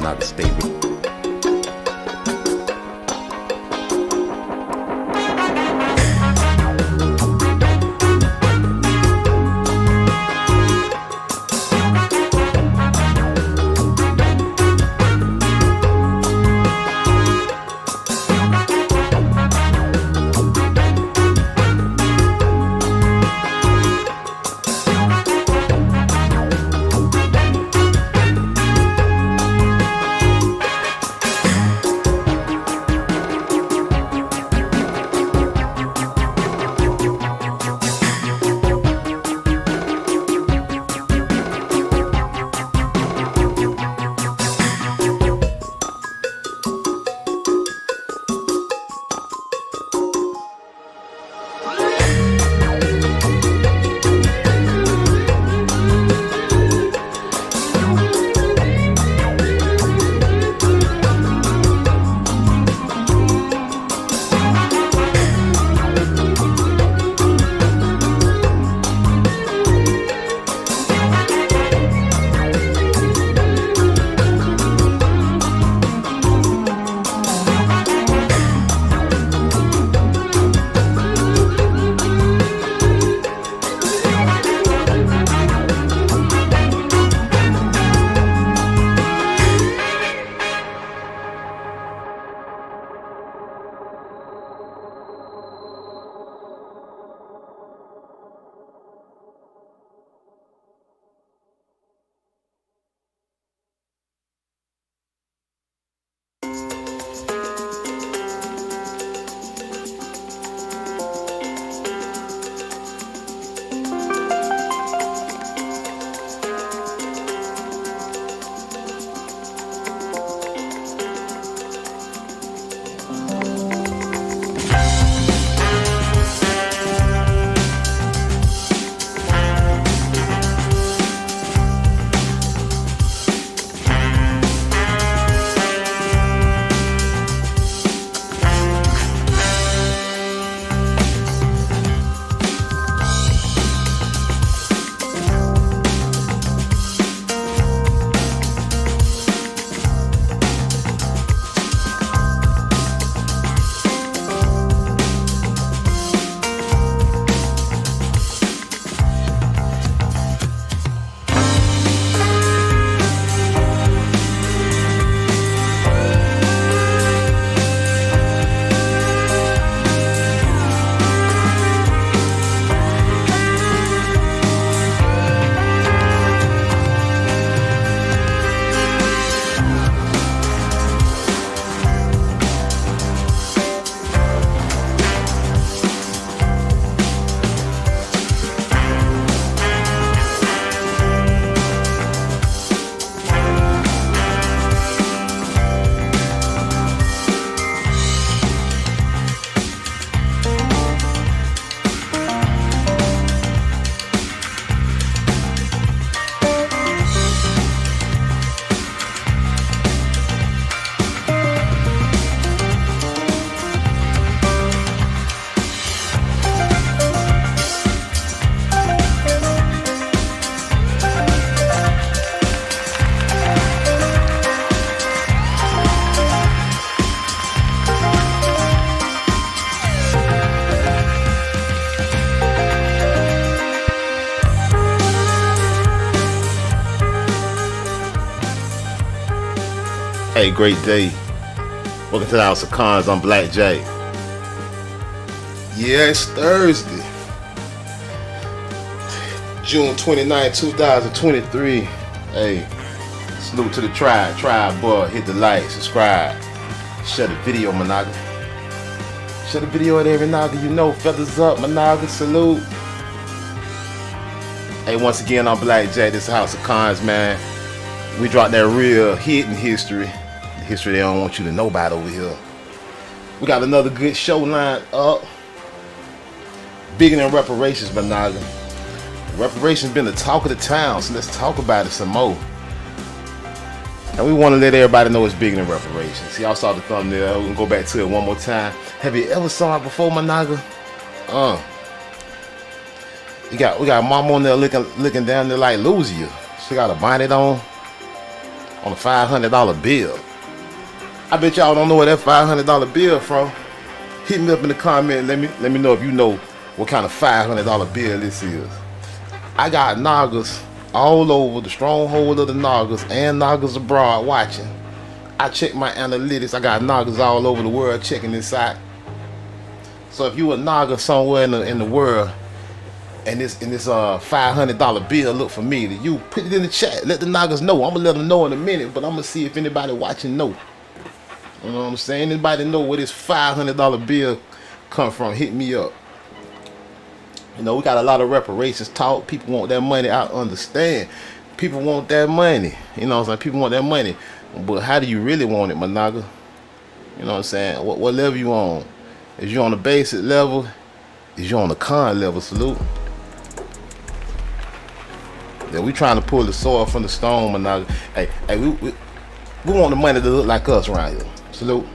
not to stay with. Hey, great day. Welcome to the House of Cons. I'm Black Jay. Yeah, it's Thursday, June 29, 2023. Hey, salute to the tribe. Tribe, boy, hit the like, subscribe, share the video, Monaga. Share the video at every Naga you know. Feathers up, Monaga, salute. Hey, once again, I'm Black Jay. This is House of Cons, man. We dropped that real hidden history. The history they don't want you to know about over here. We got another good show lined up. Bigger than reparations, Monaga. Reparations been the talk of the town, so let's talk about it some more. And we want to let everybody know it's bigger than reparations. See, y'all saw the thumbnail. We can go back to it one more time. Have you ever saw it before, Monaga? We got mama on there looking down there like Lucia. She got a bonnet on on a $500 bill. I bet y'all don't know where that $500 bill from. Hit me up in the comment. Let me know if you know what kind of $500 bill this is. I got Nagas all over the stronghold of the Nagas and Nagas abroad watching. I check my analytics. I got Nagas all over the world checking this out. So if you a Naga somewhere in the world and this $500 bill look familiar to you, put it in the chat. Let the Nagas know. I'm gonna let them know in a minute, but I'm gonna see if anybody watching know. You know what I'm saying? Anybody know where this $500 bill come from? Hit me up. You know, we got a lot of reparations talk. People want that money. I understand. People want that money. You know what I'm saying? People want that money. But how do you really want it, my Naga? You know what I'm saying? What level you on? Is you on the basic level? Is you on the con level? Salute. Yeah, we trying to pull the soil from the stone, my Naga. Hey, we want the money to look like us around here. Salute.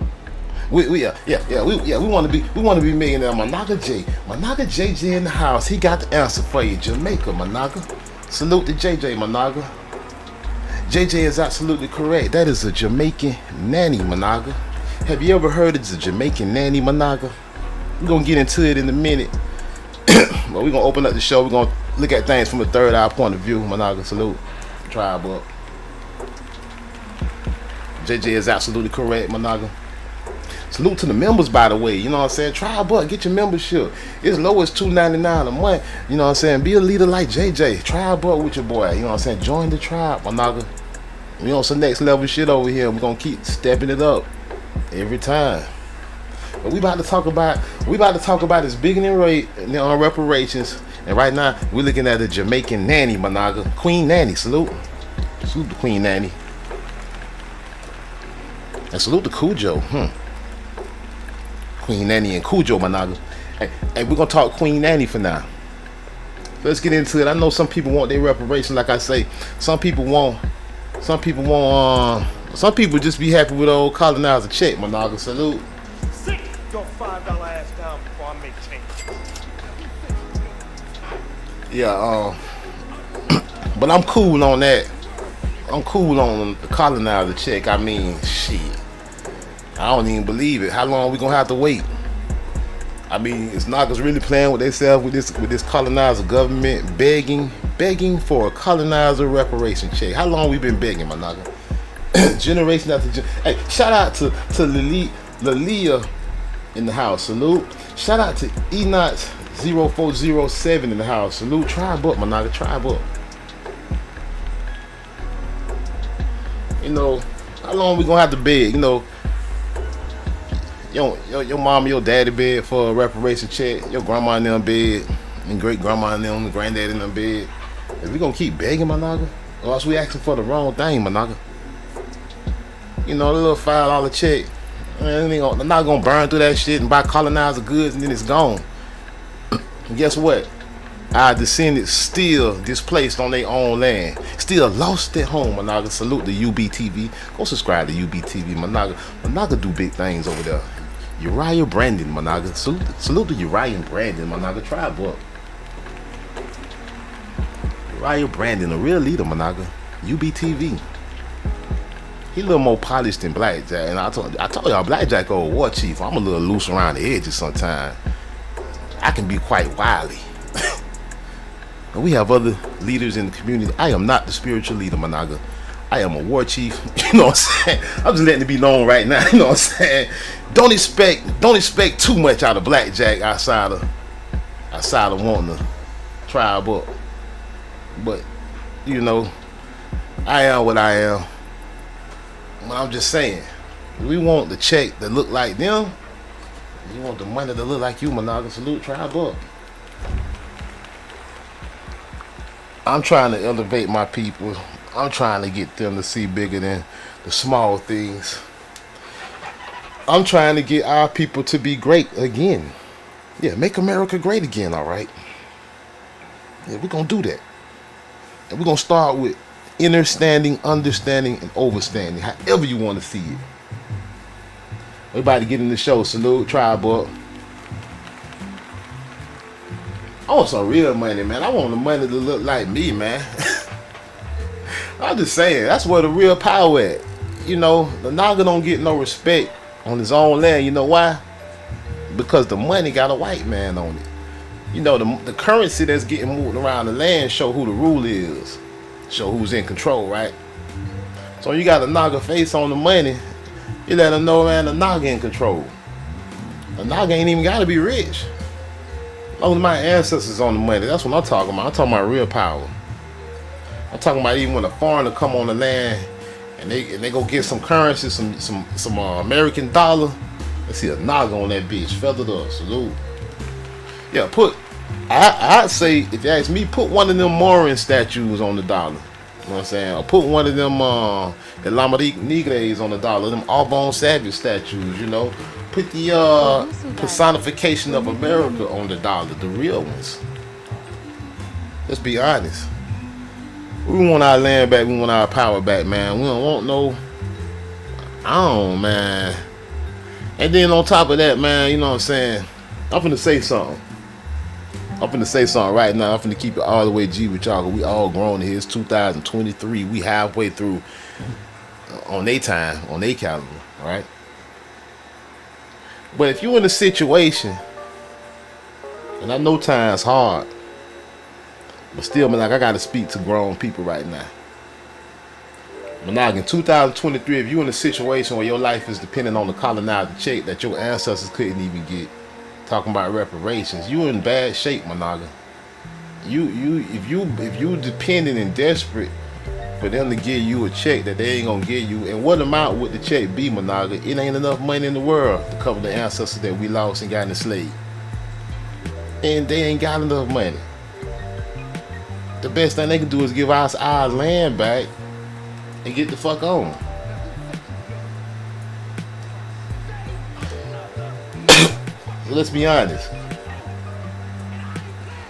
We want to be millionaire. My Naga JJ in the house. He got the answer for you, Jamaica, my Naga. Salute to JJ, my Naga. JJ is absolutely correct. That is a Jamaican nanny, my Naga. Have you ever heard of the Jamaican nanny, my Naga? We're gonna get into it in a minute. But we're gonna open up the show. We're gonna look at things from a third eye point of view, my Naga. Salute. Tribe up. JJ is absolutely correct, my Naga. Salute to the members, by the way. You know what I'm saying? Tribe up, get your membership. It's low as $2.99 a month. You know what I'm saying? Be a leader like JJ. Tribe up with your boy. You know what I'm saying? Join the tribe, my Naga. We on some next level shit over here. We're gonna keep stepping it up every time. But we about to talk about this beginning rate on reparations. And right now we're looking at the Jamaican nanny, my Naga. Queen Nanny. Salute. Salute the Queen Nanny. And salute the Cujo. Queen Nanny and Cujo, my Naga. Hey, we're gonna talk Queen Nanny for now. Let's get into it. I know some people want their reparation, like I say. Some people just be happy with old colonizer check, my Naga. Salute. Sit your $5 ass down before I make change. Yeah, but I'm cool on that. I'm cool on the colonizer check. I mean, shit. I don't even believe it. How long we gonna have to wait? I mean, is Nagas really playing with themselves with this colonizer government begging for a colonizer reparation check? How long we been begging, my Naga? Generation after generation. Hey, shout out to Lalia in the house. Salute. Shout out to Enoch 0407 in the house. Salute. Tribe up, my Naga. Tribe up. You know, how long we gonna have to beg? You know, your mom, your daddy bed for a reparation check. Your grandma in them bed, and great grandma in them, granddad in them bed. Is we gonna keep begging, my Naga? Or else we asking for the wrong thing, my Naga? You know, the little $5 check. Man, they're not gonna burn through that shit and buy colonizer goods and then it's gone. And guess what? Our descendants still displaced on their own land, still lost at home, my Naga. Salute to UBTV. Go subscribe to UBTV, my Naga. My Naga do big things over there. Uriah Brandon, my Naga. Salute to Uriah Brandon, my Naga. Tribe up. Uriah Brandon, a real leader, my Naga. UBTV. He a little more polished than Blackjack, and I told y'all Blackjack old war chief. I'm a little loose around the edges sometimes. I can be quite wily. And we have other leaders in the community. I am not the spiritual leader, my Naga. I am a war chief. You know what I'm saying? I'm just letting it be known right now. You know what I'm saying? Don't expect too much out of Blackjack outside of wanting to tribe up. But you know, I am what I am. But I'm just saying, we want the check that look like them. You want the money that look like you, my Naga. Salute. Tribe up. I'm trying to elevate my people. I'm trying to get them to see bigger than the small things. I'm trying to get our people to be great again. Yeah, make America great again, all right? Yeah, we're going to do that. And we're going to start with understanding, and overstanding, however you want to see it. Everybody get in the show. Salute. Tribe up. I want some real money, man. I want the money to look like me, man. I'm just saying, that's where the real power at. You know, the Naga don't get no respect on his own land. You know why? Because the money got a white man on it. You know, the currency that's getting moved around the land show who the rule is. Show who's in control, right? So you got a Naga face on the money, you let them know, man, the Naga in control. The Naga ain't even gotta be rich. As long as my ancestors on the money, that's what I'm talking about. I'm talking about real power. I'm talking about even when a foreigner come on the land and they go get some currency, some American dollar. Let's see a Naga on that bitch, feathered up, salute. Yeah, I'd say, if you ask me, put one of them Morin statues on the dollar. You know what I'm saying? Or put one of them Elamaric Negres on the dollar, them Arbonne Savage statues, you know. Put the personification of America on the dollar, the real ones. Let's be honest. We want our land back, we want our power back, man. We don't want no, man. And then on top of that, man, you know what I'm saying? I'm finna say something. Right now. I'm finna keep it all the way G with y'all. We all grown here. It's 2023. We halfway through on their time, on their calendar, right? But if you're in a situation, and I know time's hard, but still, man, like I gotta speak to grown people right now. But now in 2023, if you're in a situation where your life is dependent on the colonizer check that your ancestors couldn't even get, talking about reparations, you in bad shape, Managa. If you dependent and desperate for them to give you a check that they ain't gonna give you, and what amount would the check be, Managa? It ain't enough money in the world to cover the ancestors that we lost and got enslaved. And they ain't got enough money. The best thing they can do is give us our land back and get the fuck on. Let's be honest.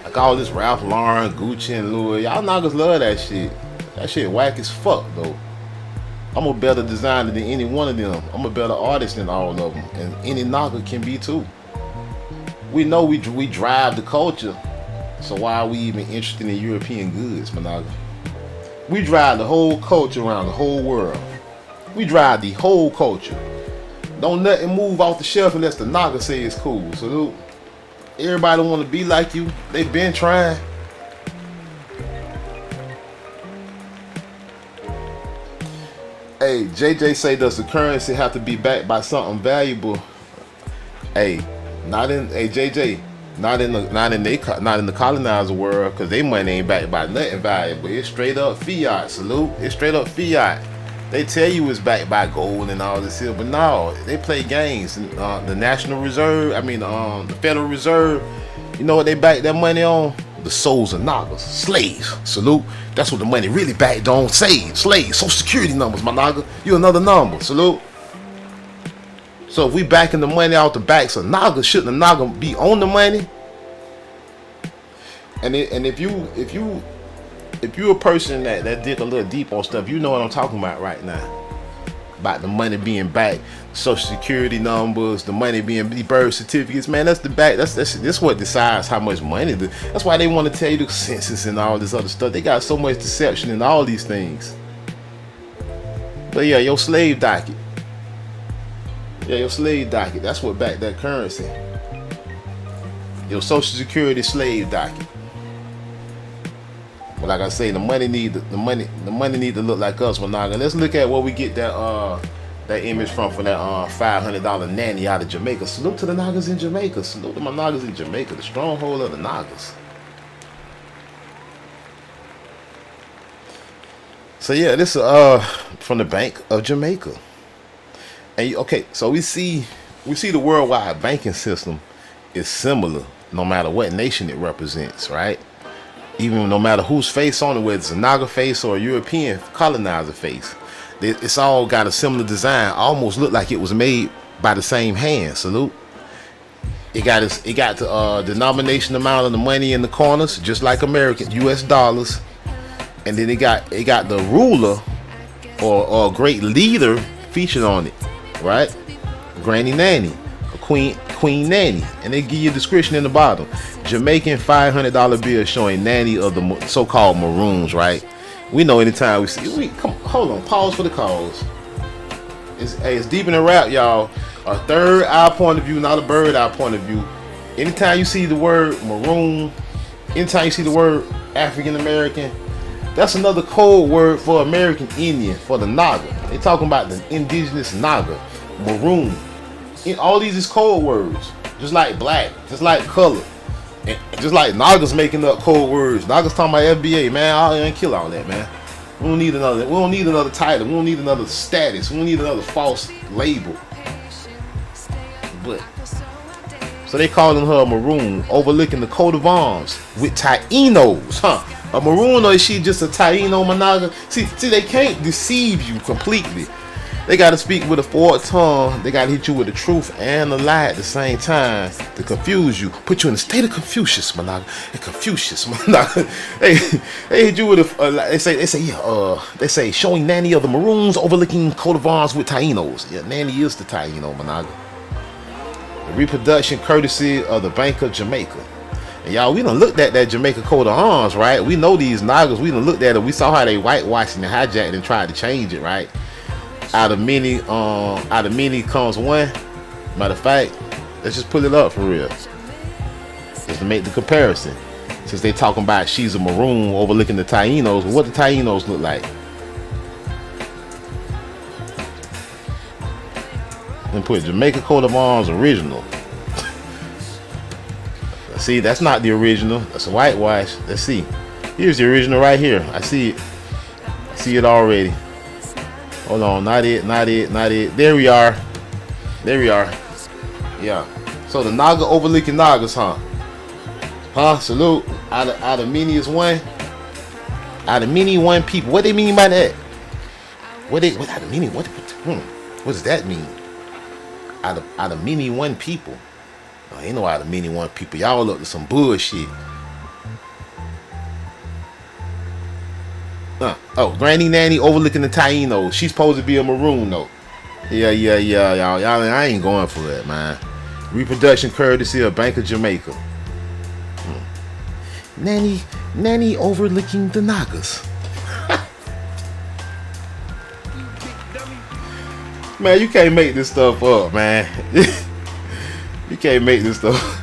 Like all this Ralph Lauren, Gucci, and Louis, y'all niggas love that shit. That shit whack as fuck though. I'm a better designer than any one of them. I'm a better artist than all of them, and any Naga can be too. We know we drive the culture, so why are we even interested in European goods, Managa? We drive the whole culture around the whole world. We drive the whole culture. Don't nothing move off the shelf unless the Naga say it's cool. So everybody want to be like you. They been trying. Hey, JJ say, does the currency have to be backed by something valuable? Hey, JJ, not in the colonizer world, because they money ain't backed by nothing valuable. It's straight up fiat. Salute. It's straight up fiat. They tell you it's backed by gold and all this here, but no, they play games. The National Reserve, the Federal Reserve, you know what they back that money on? The souls of Nagas, slaves. Salute. That's what the money really backed on. Slaves, Social Security numbers, my Naga. You another number. Salute. So if we backing the money out the backs of Naga, shouldn't the Naga be on the money? And if you're a person that dig a little deep on stuff, you know what I'm talking about right now. About the money being backed, Social Security numbers, the money being birth certificates, man. That's the back. That's what decides how much money. That's why they want to tell you the census and all this other stuff. They got so much deception in all these things. But yeah, your slave docket. That's what backed that currency. Your Social Security slave docket. But like I say, the money need to look like us, Managa. Let's look at where we get that image from that $500 nanny out of Jamaica. Salute to the Nagas in Jamaica. Salute to my Nagas in Jamaica, the stronghold of the Nagas. So yeah, this is from the Bank of Jamaica. And okay, so we see the worldwide banking system is similar no matter what nation it represents, right? Even no matter whose face on it, whether it's a Naga face or a European colonizer face, it's all got a similar design. Almost look like it was made by the same hand. Salute. It got the denomination amount of the money in the corners, just like American US dollars, and then it got the ruler or a great leader featured on it, right? Granny Nanny, a Queen Nanny, and they give you a description in the bottom. Jamaican $500 bill showing Nanny of the so-called Maroons, right? We know anytime we see. Come, hold on, pause for the cause. It's deep in the rap, y'all. A third eye point of view, not a bird eye point of view. Anytime you see the word maroon, anytime you see the word African American, that's another code word for American Indian, for the Naga. They talking about the indigenous Naga, maroon. All these is code words, just like black, just like color, and just like Nagas making up code words. Nagas talking about FBA, man. I ain't kill all that, man. We don't need another. We don't need another title. We don't need another status. We don't need another false label. But so they calling her a maroon, overlooking the coat of arms with Tainos, huh? A maroon, or is she just a Taino Managa? See, they can't deceive you completely. They gotta speak with a forked tongue. They gotta hit you with the truth and the lie at the same time to confuse you, put you in a state of Confucius, Managa. And Confucius, Managa. They hit you with they say showing Nanny of the maroons overlooking coat of arms with Tainos. Yeah, Nanny is the Taino, Managa. The reproduction courtesy of the Bank of Jamaica. And y'all, we done looked at that Jamaica coat of arms, right? We know these Nagas. We done looked at it. We saw how they whitewashed and hijacked and tried to change it, right? Out of many comes one. Matter of fact, let's just pull it up for real. Just to make the comparison. Since they talking about she's a maroon overlooking the Tainos, what the Tainos look like? And put Jamaica coat of arms original. See, that's not the original. That's a whitewash. Let's see. Here's the original right here. I see it. I see it already. Hold on, not it. There we are. Yeah. So the Naga overlooking Nagas, huh? Salute. Out of many is one. Out of many, one people. What they mean by that? What out of many? What does that mean? Out of many, one people. Ain't no out of many, one people. Y'all up to some bullshit. Oh, Granny Nanny overlooking the Tainos. She's supposed to be a maroon though. Yeah, y'all. I ain't going for that, man. Reproduction courtesy of Bank of Jamaica. Nanny overlooking the Nagas. Man, you can't make this stuff up, man. You can't make this stuff.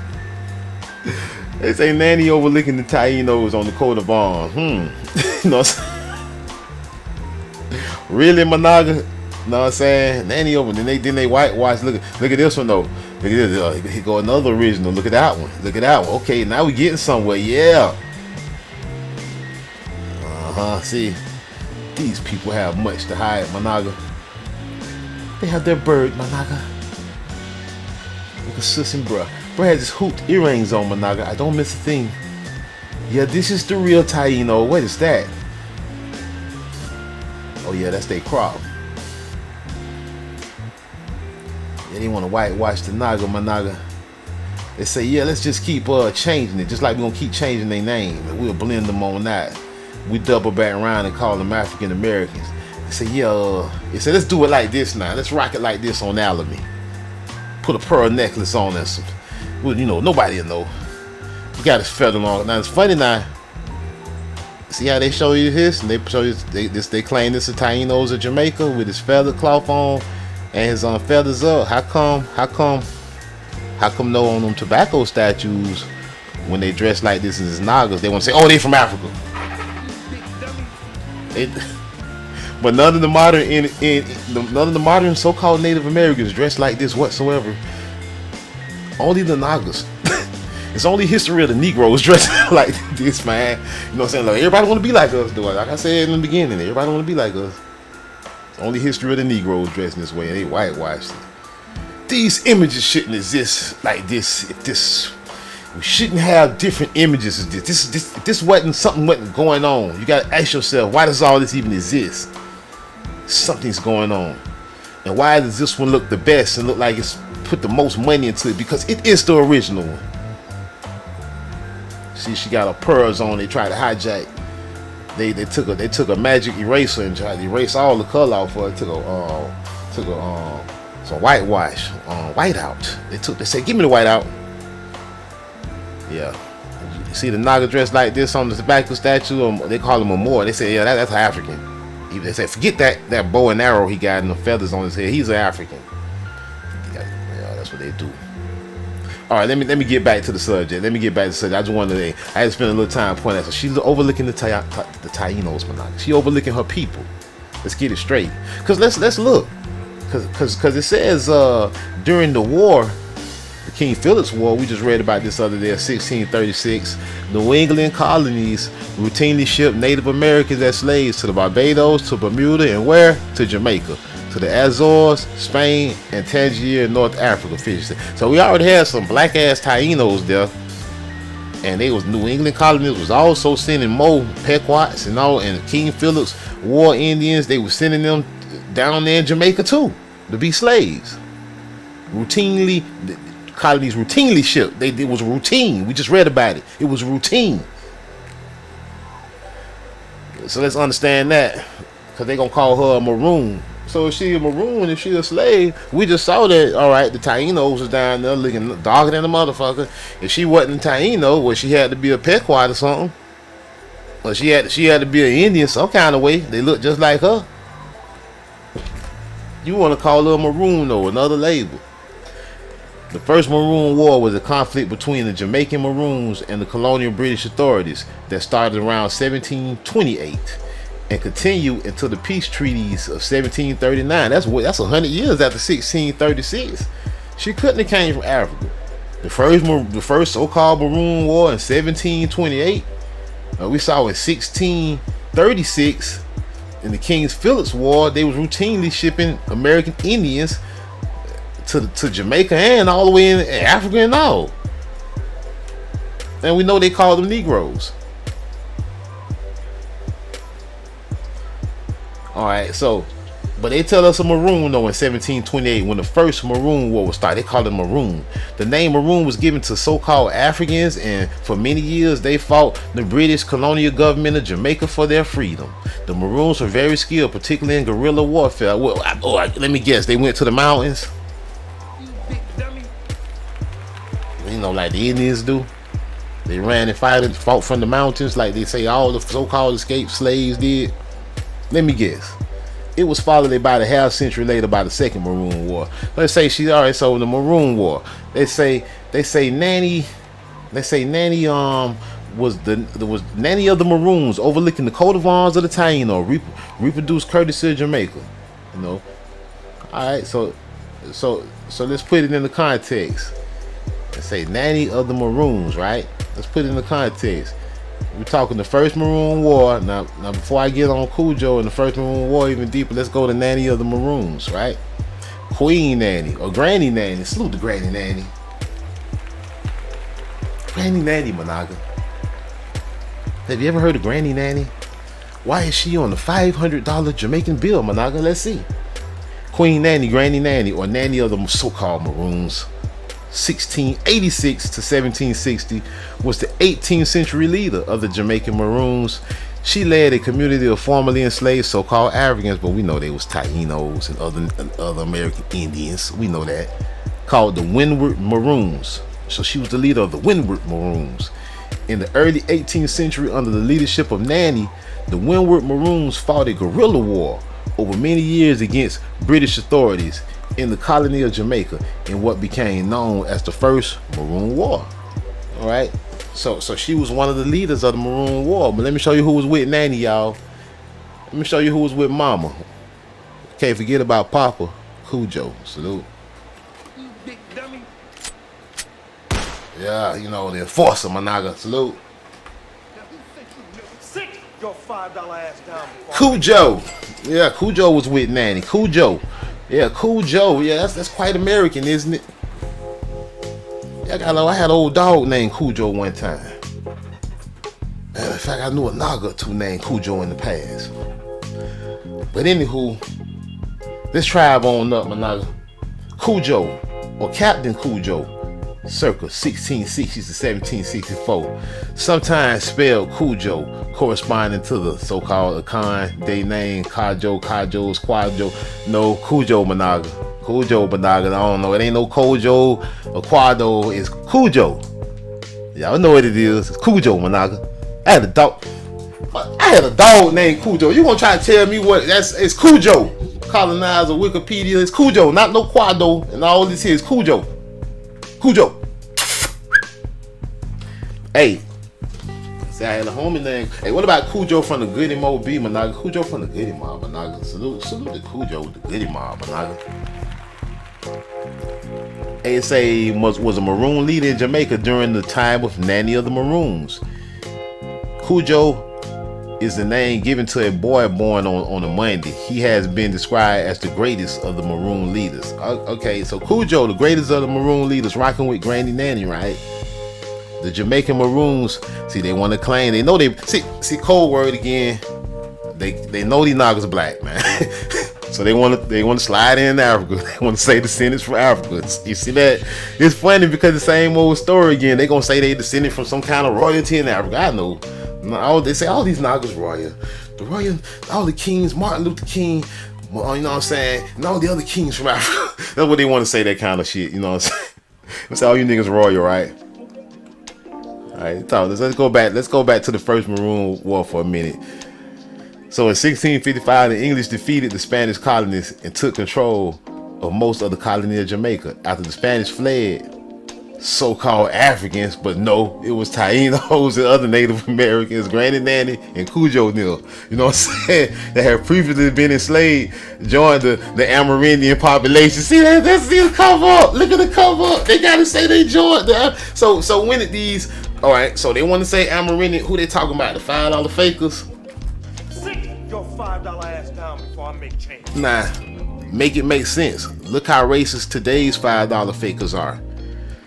They say Nanny overlooking the Tainos on the coat of arms. You know what I'm saying? Really, Managa? Know what I'm saying? Nanny over. Then they whitewash. Look at this one though. Look at this. Here go another original. Look at that one. Okay, now we getting somewhere. Yeah. See, these people have much to hide, Managa. They have their bird, Managa. Look at sis and bruh. Bruh has his hooped earrings on, Managa. I don't miss a thing. Yeah, this is the real Taino. What is that? Oh yeah, that's their crop. Yeah, they want to whitewash the Naga, Managa. They say, yeah, let's just keep changing it. Just like we're going to keep changing their name. And we'll blend them on that. We double back around and call them African Americans. They say, yeah, they say, let's do it like this now. Let's rock it like this on Alamy. Put a pearl necklace on us. Well, you know, nobody will know. He got his feather on. Now, it's funny now. See how they show you this? And they show you, they claim this is Tainos of Jamaica with his feather cloth on and his feathers up. How come no on them tobacco statues when they dress like this as Nagas, they want to say, oh, they from Africa. But none of the modern so-called Native Americans dress like this whatsoever. Only the Nagas. It's only history of the Negroes dressing like this, man. You know what I'm saying? Like, everybody want to be like us, though. Like I said in the beginning, everybody want to be like us. It's only history of the Negroes dressing this way, and they whitewashed it. These images shouldn't exist like this. We shouldn't have different images as this. If this something wasn't going on, you gotta ask yourself, why does all this even exist? Something's going on. And why does this one look the best and look like it's put the most money into it? Because it is the original one. See, she got her pearls on. They tried to hijack. They took a magic eraser and tried to erase all the color off of it. Took some whitewash, whiteout. They said, give me the whiteout. Yeah, See the Naga dressed like this on the back of the statue, they call him a Moor. They say, yeah, that's African. They say, forget that bow and arrow he got and the feathers on his head. He's an African. Yeah, that's what they do. All right, let me get back to the subject. I just wanted to, I had to spend a little time pointing out. So she's overlooking the Tainos, Managa. She overlooking her people. Let's get it straight. Cause let's look. Cause it says during the war, the King Philip's War, we just read about this other day, 1636, New England colonies routinely shipped Native Americans as slaves to the Barbados, to Bermuda, and where? To Jamaica, to the Azores, Spain, and Tangier, North Africa. So we already had some black ass Tainos there, and they was New England colonies was also sending more Pequots and all, and King Philip's War Indians. They were sending them down there in Jamaica too to be slaves. Routinely. Colonies routinely shipped. It was routine. We just read about it. It was routine. So let's understand that, because they're gonna call her a maroon. So if she a maroon, if she a slave, we just saw that. All right, the Tainos was down there looking darker than a motherfucker. If she wasn't a Taino, well, she had to be a Pequot or something. Or she had to be an Indian some kind of way. They look just like her. You want to call her a maroon though, another label. The first Maroon War was a conflict between the Jamaican Maroons and the colonial British authorities that started around 1728 and continued until the peace treaties of 1739. That's 100 years after 1636. She couldn't have came from Africa. The first so-called Maroon War in 1728. We saw in 1636 in the King Philip's War, they was routinely shipping American Indians to Jamaica and all the way in Africa and all. And we know they call them Negroes. Alright, so, but they tell us a maroon though in 1728 when the first Maroon War was started. They called it maroon. The name maroon was given to so-called Africans, and for many years they fought the British colonial government of Jamaica for their freedom. The Maroons were very skilled, particularly in guerrilla warfare. Well, let me guess, they went to the mountains. You know, like the Indians do. They ran and fought from the mountains like they say all the so-called escaped slaves did. Let me guess. It was followed about a half century later by the second Maroon War. Let's say she's alright. So the Maroon War, they say Nanny was Nanny of the Maroons, overlooking the coat of arms of the Taino, reproduced courtesy of Jamaica. You know. All right. So let's put it in the context. Let's say Nanny of the Maroons, right? Let's put it in the context. We're talking the first Maroon War. Now before I get on Cujo and the first Maroon War even deeper, let's go to Nanny of the Maroons, right? Queen Nanny or Granny Nanny. Salute to Granny Nanny. Granny Nanny, Managa. Have you ever heard of Granny Nanny? Why is she on the $500 Jamaican bill, Managa? Let's see. Queen Nanny, Granny Nanny, or Nanny of the so-called Maroons. 1686 to 1760, was the 18th century leader of the Jamaican Maroons. She led a community of formerly enslaved so-called Africans, but we know they was Tainos and other American Indians. We know that. Called the Windward Maroons. So she was the leader of the Windward Maroons. In the early 18th century, under the leadership of Nanny, the Windward Maroons fought a guerrilla war over many years against British authorities in the colony of Jamaica in what became known as the First Maroon War. All right, so she was one of the leaders of the Maroon War. But let me show you who was with Nanny, y'all. Let me show you who was with Mama. Can't forget about Papa. Cujo. Salute. You big dummy. Yeah, you know, the enforcer, Managa. Salute. Sit your $5 ass down. Cujo. Yeah, Cujo was with Nanny. Cujo. Yeah, Cujo. Yeah, that's quite American, isn't it? Yeah, I had an old dog named Cujo one time. And in fact, I knew a Naga or two named Cujo in the past. But anywho, let's tribe on up, Managa. Cujo, or Captain Cujo, circa 1660s to 1764, sometimes spelled Cujo, corresponding to the so-called Akan, they name Kajo, Kajos, Quajo. No, Cujo Managa. Cujo Managa, I don't know. It ain't no Kojo or Quado, it's Cujo. Y'all know what it is. It's Cujo, my nigga. I had a dog. I had a dog named Cujo. You gonna try to tell me what that's? It's Cujo. Colonizer Wikipedia. It's Cujo, not no Quado. And all this here is Cujo. Cujo. Hey. See, I had a homie named. Hey, what about Cujo from the Goody Mob, my nigga? Cujo from the Goody Mob, my nigga. Salute to Cujo with the Goody Mob, my nigga. Hey, was a Maroon leader in Jamaica during the time of Nanny of the Maroons. Cujo is the name given to a boy born on a Monday. He has been described as the greatest of the Maroon leaders. Okay, so Cujo, the greatest of the Maroon leaders, rocking with Granny Nanny, right? The Jamaican Maroons, see, they want to claim, they know they, see, cold word again, they know these niggas black, man. So they want to slide in Africa. They want to say descendants from Africa. You see that? It's funny because the same old story again. They gonna say they descended from some kind of royalty in Africa. I know. They say all these niggas royal. The royal, all the kings, Martin Luther King, you know what I'm saying, and all the other kings from Africa. That's what they want to say, that kind of shit. You know what I'm saying? They say all you niggas royal, right? All right, let's go back. Let's go back to the first Maroon War for a minute. So in 1655, the English defeated the Spanish colonists and took control of most of the colony of Jamaica. After the Spanish fled, so-called Africans, but no, it was Taínos and other Native Americans, Granny Nanny and Cujo Nil, you know what I'm saying, that had previously been enslaved, joined the Amerindian population. See that? See the cover up. Look at the cover up. They gotta say they joined the. So when did these? All right, so they want to say Amerindian. Who they talking about? The $5 fakers? Your $5 ass down before I make change. Nah, make it make sense. Look how racist today's $5 fakers are.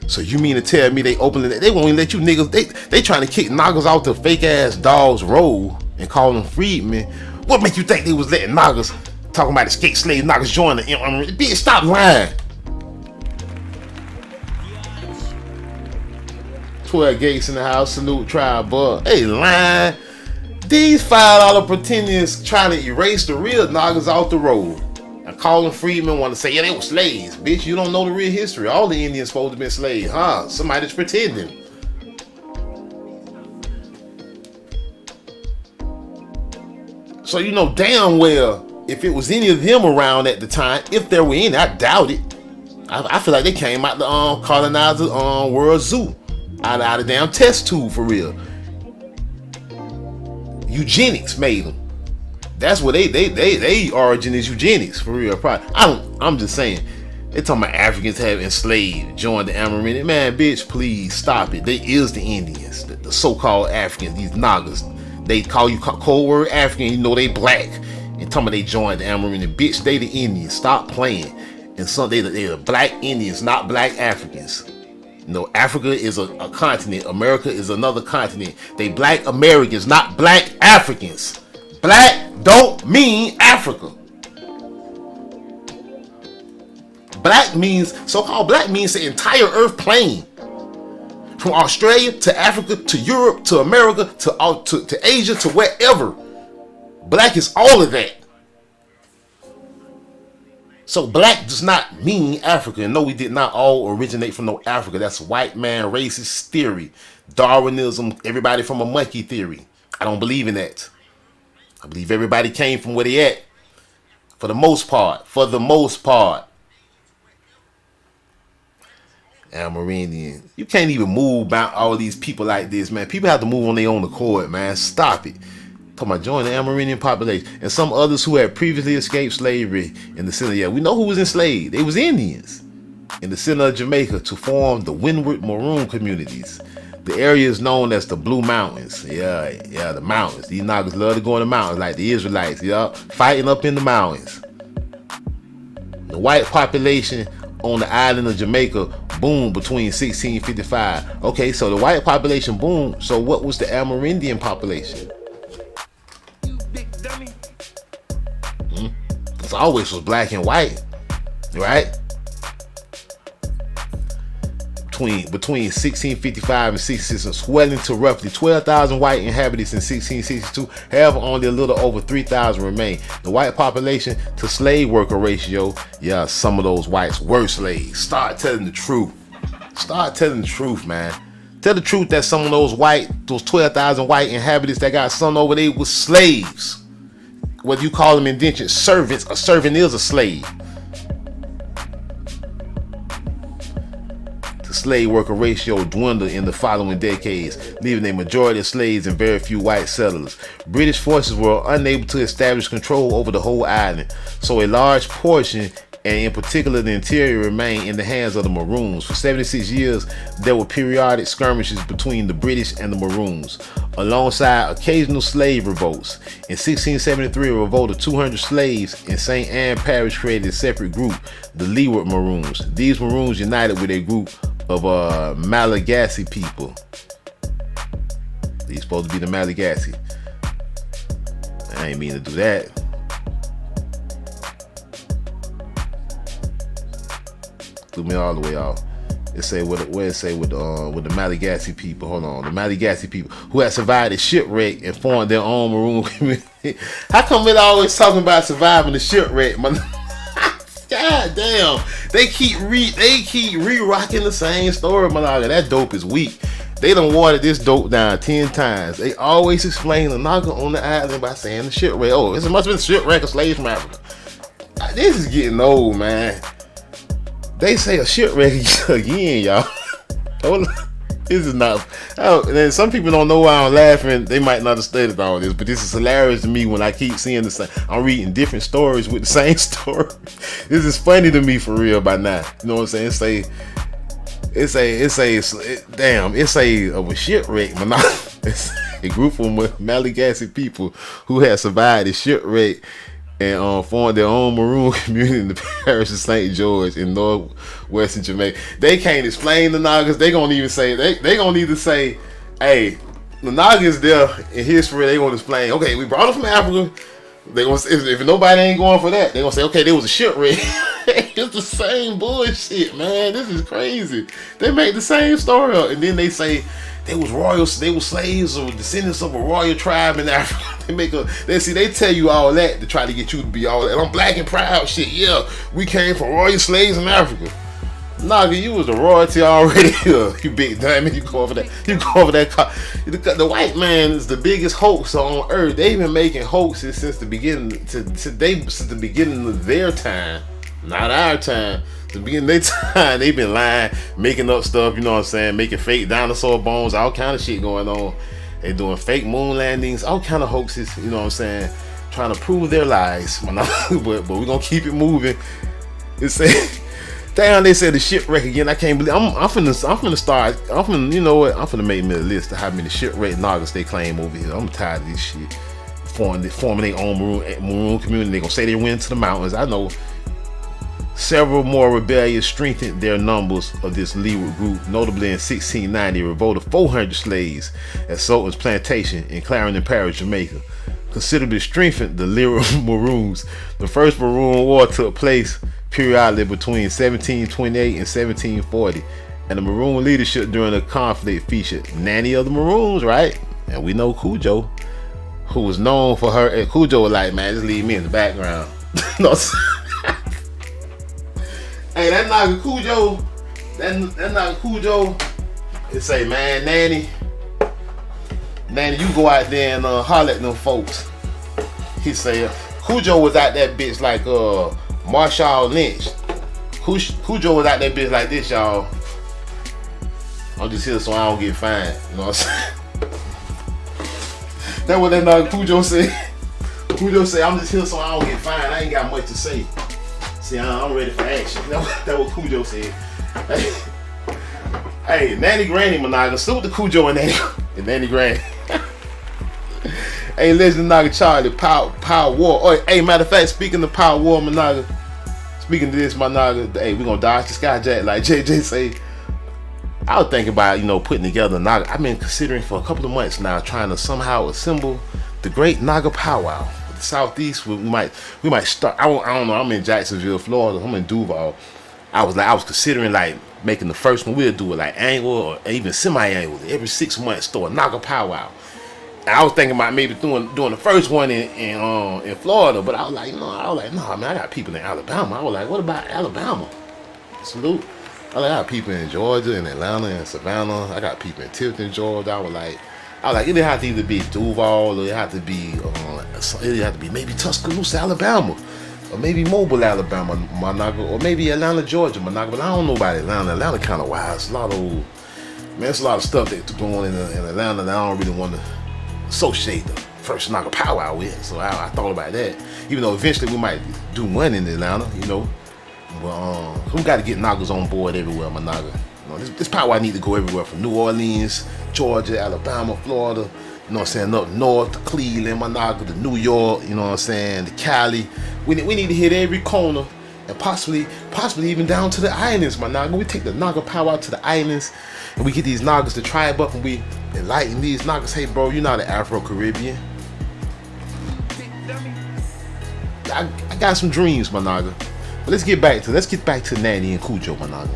So you mean to tell me they won't even let you niggas, they trying to kick knockers out the fake ass dogs roll and call them freedmen. What make you think they was letting knockers talking about escaped slave knockers join the bitch? Stop lying. 12 Gates in the house, salute tribe, but hey, lying. These $5 pretenders trying to erase the real knockers off the road. And calling freedmen want to say, yeah, they were slaves. Bitch, you don't know the real history. All the Indians supposed to have been slaves, huh? Somebody's pretending. So you know damn well if it was any of them around at the time, if there were any, I doubt it. I feel like they came out the colonizer World Zoo. Out of damn test tube for real. Eugenics made them. That's what they origin is eugenics for real. I'm just saying. They talking about Africans have enslaved, joined the Amerindian. Man, bitch, please stop it. They is the Indians, the so-called Africans, these niggas. They call you cold word African, you know they black. And talking about they joined the Amerindian. Bitch, they the Indians. Stop playing. And some they the black Indians, not black Africans. You know, Africa is a continent. America is another continent. They black Americans, not black Africans. Black don't mean Africa. Black means, so-called black means the entire earth plane. From Australia to Africa to Europe to America to Asia to wherever. Black is all of that. So black does not mean Africa. And no, we did not all originate from no Africa. That's white man racist theory. Darwinism, everybody from a monkey theory. I don't believe in that. I believe everybody came from where they at. For the most part. For the most part. Amerindian. You can't even move about all these people like this, man. People have to move on their own accord, man. Stop it. Talking about joining the Amerindian population. And some others who had previously escaped slavery in the center. Yeah, we know who was enslaved. They was Indians. In the center of Jamaica to form the Windward Maroon communities. The area is known as the Blue Mountains. Yeah, the mountains. These niggas love to go in the mountains like the Israelites. Yeah, fighting up in the mountains. The white population on the island of Jamaica boomed between 1655. Okay, so the white population boomed. So what was the Amerindian population? It's always was black and white, right? Between 1655 and 1660, swelling to roughly 12,000 white inhabitants in 1662. However, only a little over 3,000 remain. The white population to slave worker ratio, yeah, some of those whites were slaves. Start telling the truth. Start telling the truth, man. Tell the truth that some of those 12,000 white inhabitants that got sent over there was slaves. Whether you call them indentured servants, a servant is a slave. The slave worker ratio dwindled in the following decades, leaving a majority of slaves and very few white settlers. British forces were unable to establish control over the whole island, so a large portion, and in particular the interior, remained in the hands of the Maroons. For 76 years, there were periodic skirmishes between the British and the Maroons, alongside occasional slave revolts. In 1673, a revolt of 200 slaves in St. Anne Parish created a separate group, the Leeward Maroons. These Maroons united with a group of Malagasy people. These supposed to be the Malagasy. I ain't mean to do that. Threw me all the way off. It say with the Malagasy people. Hold on, the Malagasy people who had survived a shipwreck and formed their own maroon community. How come it always talking about surviving the shipwreck? God damn, they keep re-rocking the same story, man. That dope is weak. They done watered this dope down 10 times. They always explain the Naga on the island by saying the shipwreck. Oh, this must have been the shipwreck of slaves from Africa. This is getting old, man. They say a shipwreck again, y'all. This is not. Oh, and then some people don't know why I'm laughing. They might not have studied all this, but this is hilarious to me when I keep seeing the same. I'm reading different stories with the same story. This is funny to me for real by now. You know what I'm saying? It's a shipwreck, man. It's a group of Malagasy people who had survived the shipwreck and formed their own maroon community in the parish of St. George in northwestern Jamaica. They can't explain the Nagas. They gonna even say they gonna either say, "Hey, the Nagas there in history." They gonna explain, "Okay, we brought them from Africa." They gonna if nobody ain't going for that, they gonna say, "Okay, there was a shipwreck." It's the same bullshit, man. This is crazy. They make the same story up, and then they say they were slaves or descendants of a royal tribe in Africa. They tell you all that to try to get you to be all that. I'm black and proud shit. Yeah, we came from royal slaves in Africa. Naga, you was the royalty already. You big diamond. You go over that. The white man is the biggest hoax on earth. They've been making hoaxes since the beginning. Since the beginning of their time, not our time. The beginning of their time, they've been lying, making up stuff. You know what I'm saying? Making fake dinosaur bones, all kind of shit going on. They doing fake moon landings, all kind of hoaxes. You know what I'm saying? Trying to prove their lies. But we're gonna keep it moving. It said, damn, they said the shipwreck again. I can't believe. I'm finna start. You know what? I'm finna make me a list of how many shipwreck Nagas they claim over here. I'm tired of this shit. Forming their own maroon community. They gonna say they went to the mountains. I know. Several more rebellions strengthened their numbers of this Leeward group. Notably in 1690, a revolt of 400 slaves at Sultan's Plantation in Clarendon Parish, Jamaica, considerably strengthened the Leeward Maroons. The first Maroon War took place periodically between 1728 and 1740, and the Maroon leadership during the conflict featured Nanny of the Maroons, right? And we know Cujo, who was known for her. And Cujo was like, man, just leave me in the background. No. Hey, that Naga Cujo, that Naga Cujo, it say, man, Nanny, you go out there and holler at them folks. He say, Cujo was out that bitch like Marshawn Lynch. Cujo was out that bitch like this, y'all. I'm just here so I don't get fined. You know what I'm saying? That's what that Naga Cujo said. Cujo say, I'm just here so I don't get fined. I ain't got much to say. See, I'm ready for action. That's what Cujo said. Hey, Nanny Granny Managa, salute the Cujo and Nanny Granny. Hey, Legend Naga Charlie, Power War. Oh, hey, matter of fact, speaking of Power War, Managa, speaking to this, Managa, hey, we gonna dodge the skyjack like JJ say. I was thinking about, putting together Naga. I've been considering for a couple of months now, trying to somehow assemble the great Naga powwow. Southeast, we might start. I don't know. I'm in Jacksonville, Florida. I'm in Duval. I was considering like making the first one. We'll do it like annual or even semi-annual. Every 6 months, throw a Naga powwow. And I was thinking about maybe doing the first one in Florida, but I was like, no, man, I got people in Alabama. I was like, what about Alabama? Salute I got people in Georgia and Atlanta and Savannah. I got people in Tifton, Georgia. I was like, it have to either be Duval or it have to be maybe Tuscaloosa, Alabama, or maybe Mobile, Alabama, Monaco, or maybe Atlanta, Georgia, Monaco. But I don't know about Atlanta. Atlanta kind of wild. It's a lot of it's a lot of stuff that's going on in Atlanta that I don't really want to associate the first Naga powwow with. So I thought about that. Even though eventually we might do one in Atlanta, you know. But we got to get Nagas on board everywhere, my Naga. You know, this powwow need to go everywhere from New Orleans, Georgia, Alabama, Florida. You know what I'm saying? Up north to Cleveland, my Naga, to New York. You know what I'm saying? To Cali. We need to hit every corner. And possibly even down to the islands, my Naga. We take the Naga powwow to the islands, and we get these Nagas to tribe up, and we enlighten these Nagas. Hey, bro, you're not an Afro-Caribbean. I got some dreams, my Naga. But let's get back to Nanny and Cujo, my Naga,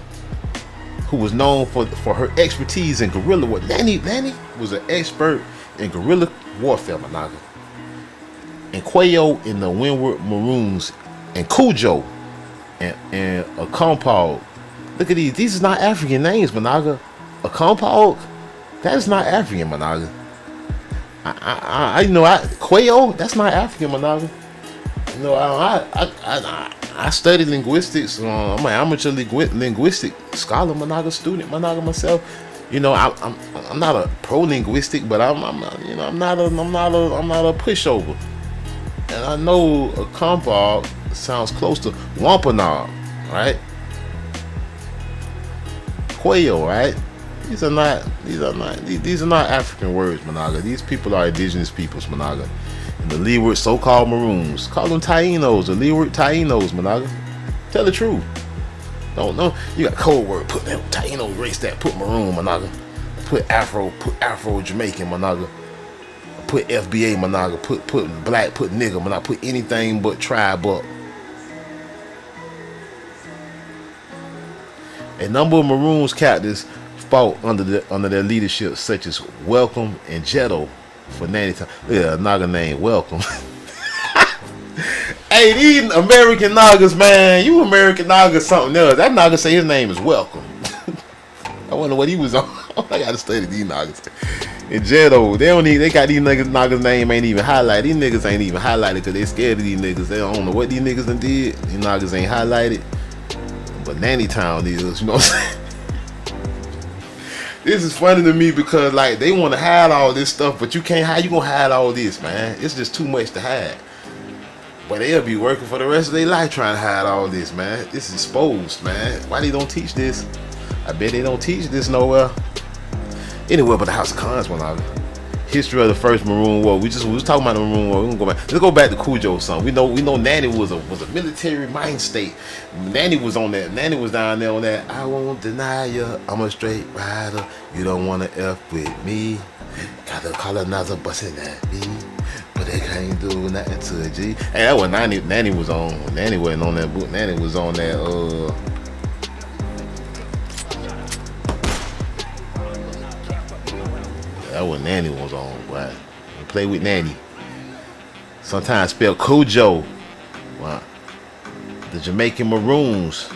who was known for her expertise in guerrilla war. Nanny was an expert in guerrilla warfare, my Naga. And Quayo in the Windward Maroons, and Cujo and a Compog. Look at these. These is not African names, Managa. A Compog? That is not African, Managa. Quayo? That's not African, Managa. You know, I studied linguistics. I'm an amateur linguistic scholar, Managa student, Managa myself. You know, I'm not a pro linguistic, but I'm not a pushover. And I know a Compog sounds close to Wampanoag, right? Quayo, right? These are not African words, Managa. These people are indigenous peoples, Managa. And the Leeward so-called Maroons, call them Tainos, the Leeward Tainos, Managa. Tell the truth. Don't know. You got code word. Put that Taino erase that. Put Maroon, Managa. Put Afro Jamaican, Managa. Put FBA, Managa. Put black. Put nigga, Managa. Put anything but tribe up. A number of Maroons captives fought under their leadership, such as Welcome and Jetto for Nanny time. Yeah, Naga name Welcome. Hey, these American Nagas, man, you American Nagas something else. That Naga say his name is Welcome. I wonder what he was on. I gotta study these Nagas. And Jetto, they got these Nagas name ain't even highlighted. These niggas ain't even highlighted because they scared of these niggas. They don't know what these niggas done did. These Nagas ain't highlighted. But Nanny Town is, you know what I'm saying? This is funny to me because like they want to hide all this stuff, but you can't. How you gonna hide all this, man? It's just too much to hide. But they'll be working for the rest of their life trying to hide all this, man. This is exposed, man. Why they don't teach this? I bet they don't teach this nowhere. Anywhere but the House of Cons, Managa. History of the first Maroon War. We was talking about the Maroon War. We're gonna go back. Let's go back to Cujo, son. We know Nanny was a military mind state. Nanny was on that. Nanny was down there on that. I won't deny you. I'm a straight rider. You don't wanna F with me. Got a colonizer busting at me, but they can't do nothing to a G. Hey, that was Nanny was on. Nanny wasn't on that book. Nanny was on that. That what Nanny was on, right? Play with Nanny. Sometimes spell Cujo. Wow. The Jamaican Maroons.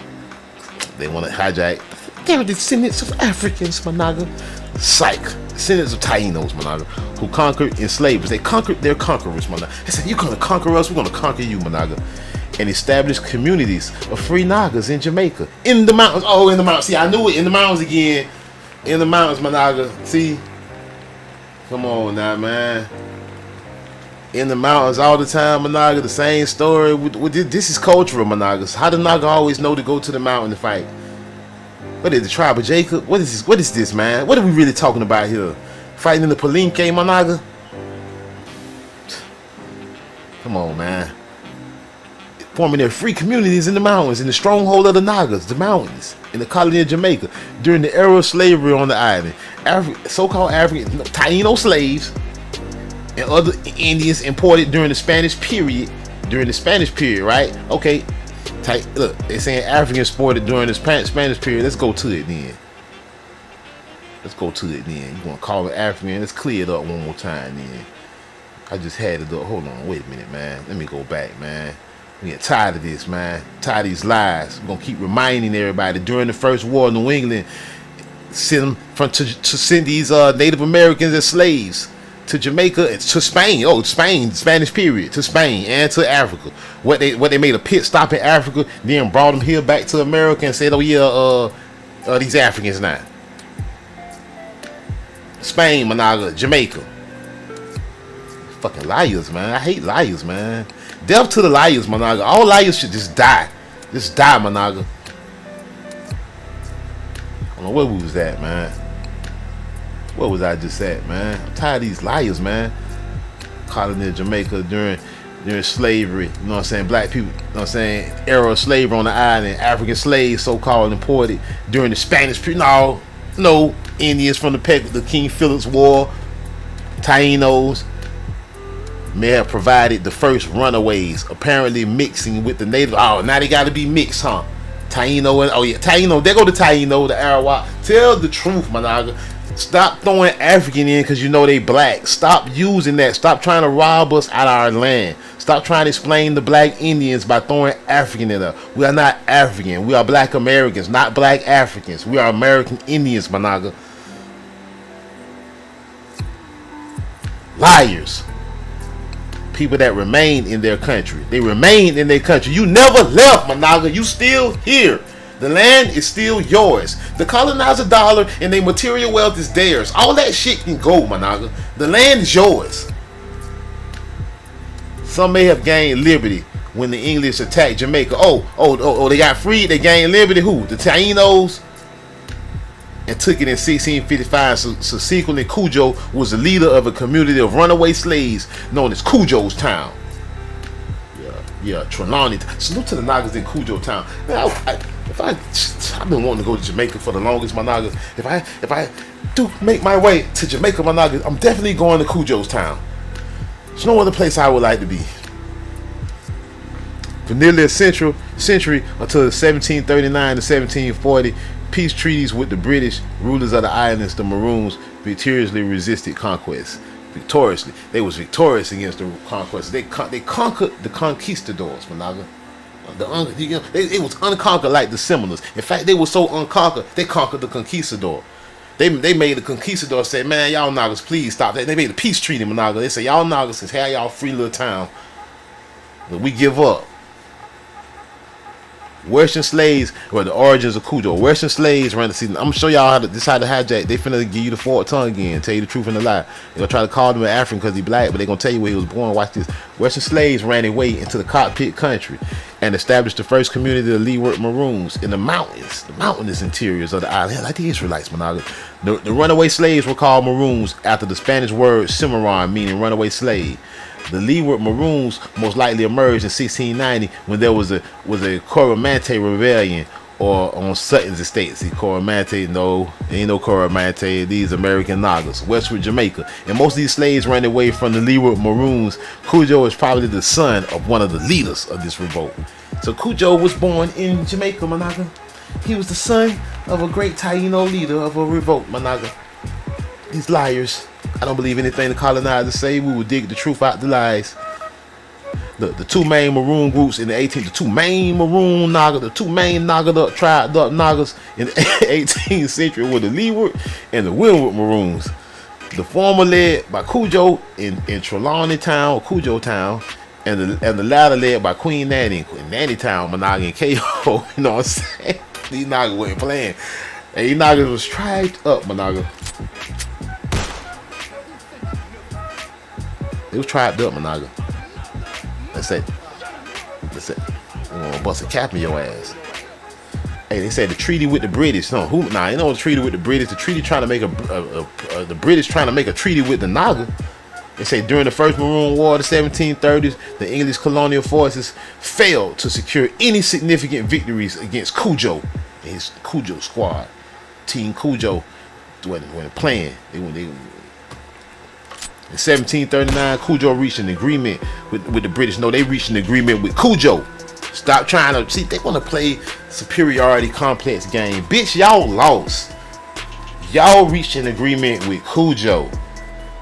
They want to hijack. They're descendants of Africans, Managa. Psych. Descendants of Tainos, Managa, who conquered enslavers. They conquered their conquerors, Managa. They said, you're going to conquer us, we're going to conquer you, Managa. And established communities of free Nagas in Jamaica. In the mountains. Oh, in the mountains. See, I knew it. In the mountains again. In the mountains, Managa. See? Come on now, man. In the mountains all the time, Managa. The same story. This is cultural, Managas. How the Naga always know to go to the mountain to fight? What is the tribe of Jacob? What is this? What is this, man? What are we really talking about here? Fighting in the Palenque, Managa? Come on, man. Forming their free communities in the mountains, in the stronghold of the Nagas, the mountains, in the colony of Jamaica, during the era of slavery on the island. So-called African Taino slaves and other Indians imported during the Spanish period. Right? Okay. Look, they're saying Africans exported during the Spanish period. Let's go to it then. You want to call it African? Let's clear it up one more time then. I just had it up. Hold on. Wait a minute, man. Let me go back, man. We get tired of this, man. Tired of these lies. We're gonna keep reminding everybody during the First War, New England send them to send these Native Americans as slaves to Jamaica and to Spain. Oh, Spain, Spanish period, to Spain and to Africa. What they made a pit stop in Africa, then brought them here back to America and said, oh yeah, these Africans now. Spain, Monaga, Jamaica. Fucking liars, man. I hate liars, man. Death to the liars, Monaga. All liars should just die. Just die, Monaga. I don't know where we was at, man. Where was I just at, man? I'm tired of these liars, man. Colony of Jamaica during slavery, you know what I'm saying? Black people, you know what I'm saying? Era of slavery on the island. African slaves, so-called, imported during the Spanish period. No, Indians from the King Philip's War, Tainos, may have provided the first runaways, apparently mixing with the natives. Oh, now they got to be mixed, huh? Taino and Taino. They go to Taino, the Arawak. Tell the truth, Monaga. Stop throwing African in because you know they black. Stop using that. Stop trying to rob us out of our land. Stop trying to explain the black Indians by throwing African in there. We are not African. We are black Americans, not black Africans. We are American Indians, Monaga. Liars. People that remain in their country. They remain in their country. You never left, Monaga. You still here. The land is still yours. The colonizer dollar and their material wealth is theirs. All that shit can go, Monaga. The land is yours. Some may have gained liberty when the English attacked Jamaica. They got freed. They gained liberty. Who? The Tainos. And took it in 1655. Subsequently, Cujo was the leader of a community of runaway slaves known as Cujo's Town. Yeah, Trelawney. Salute to the Nagas in Cujo Town. Man, I've been wanting to go to Jamaica for the longest, my Naga. If I do make my way to Jamaica, my Naga, I'm definitely going to Cujo's Town. There's no other place I would like to be. For nearly a century until 1739 to 1740, peace treaties with the British rulers of the islands, the Maroons, victoriously resisted conquest. They was victorious against the conquest. They conquered the conquistadors, Monaga. It was unconquered like the Seminoles. In fact, they were so unconquered, they conquered the conquistador. They made the conquistador say, man, y'all Nagas, please stop that. They made a peace treaty, Monaga. They say, y'all Nagas can have y'all free little town, but we give up. Western slaves were the origins of Cujo. Western slaves ran the season. I'm gonna show y'all how to hijack. They finna give you the forward tongue again, tell you the truth and the lie. They're gonna try to call him an African because he black, but they're gonna tell you where he was born. Watch this. Western slaves ran their way into the cockpit country and established the first community of Leeward Maroons in the mountainous interiors of the island, like the Israelites, Monaga. The runaway slaves were called Maroons after the Spanish word Cimarron, meaning runaway slave. The Leeward Maroons most likely emerged in 1690 when there was a Coromantee rebellion or on Sutton's estate. See, Coromantee, no, ain't no Coromantee. These American Nagas, westward Jamaica. And most of these slaves ran away from the Leeward Maroons. Cujo is probably the son of one of the leaders of this revolt. So Cujo was born in Jamaica, Monaga. He was the son of a great Taino leader of a revolt, Monaga. These liars. I don't believe anything the colonizers say. We will dig the truth out the lies. The two main Maroon groups in the 18th, the two main Naga tribe Nagas in the 18th century were the Leeward and the Windward Maroons. The former led by Cujo in Trelawney Town, Cujo Town, and the latter led by Queen Nanny in Nanny Town, Monaga and KO. You know what I'm saying? These Nagas weren't playing. And these Nagas was tribed up, Monaga. It was tribed up, Monaga. That's it. I'm gonna bust a cap in your ass. Hey, they said the treaty with the British. No, you know the treaty with the British. The treaty trying to make the British trying to make a treaty with the Naga. They say during the First Maroon War of the 1730s, the English colonial forces failed to secure any significant victories against Cujo and his Cujo squad. Team Cujo wasn't playing. In 1739, Cujo reached an agreement with the British. No, they reached an agreement with Cujo. Stop trying to see. They want to play superiority complex game. Bitch, y'all lost. Y'all reached an agreement with Cujo.